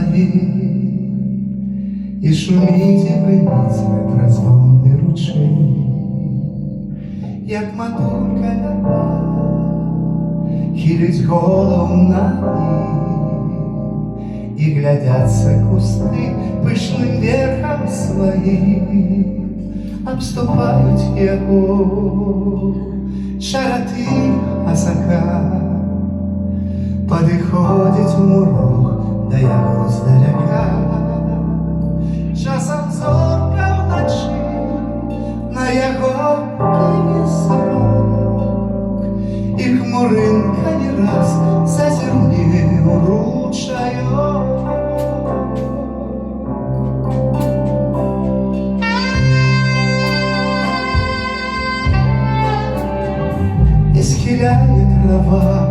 соловей, і шуміть, і бриніть розломний ручей, як матурка ляпа, хилить голову на ній, і глядяться кусти пишним верхом своїм, обступають його широти осока, подиходить мурох до яго здаляка. Часом зорка вночі на його плине сорок, і хмуринка не раз зазирне у ручайок. І схиляє трава,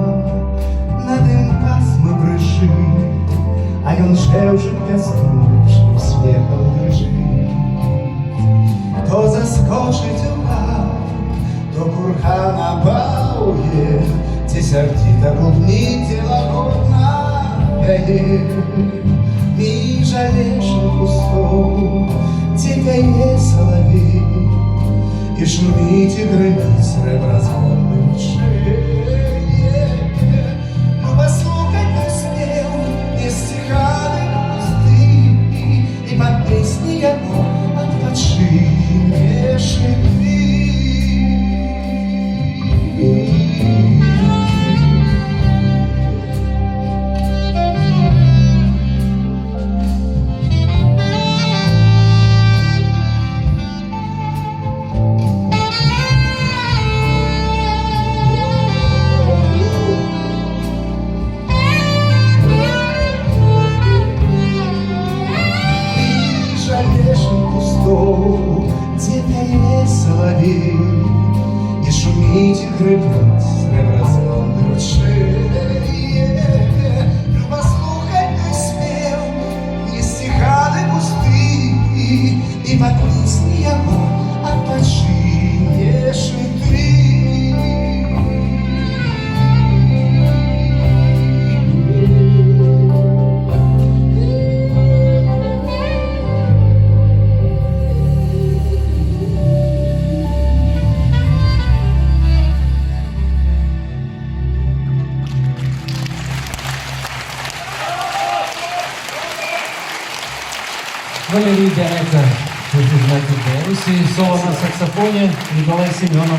на дым пасмы брыжи, а ён жэўжык бясконечным смехам дрыжыць. То заскочыць у хат, то курхана баўе, ці сярдзіта бубніць, лагодна пяе. Між алешых кустоў ці пяе салавей, і шуміць і грыміць срэбразвонны ручэй. Где пяе соловей, и шумить, и хрипнуть срэбразвонны ручэй. Любаслухать той спеў, не сціханы пусты, і пад песні яго адпачынеш і ты. Валерий, директор Фестиваля Руси, соло на саксофоне, Николай Семенов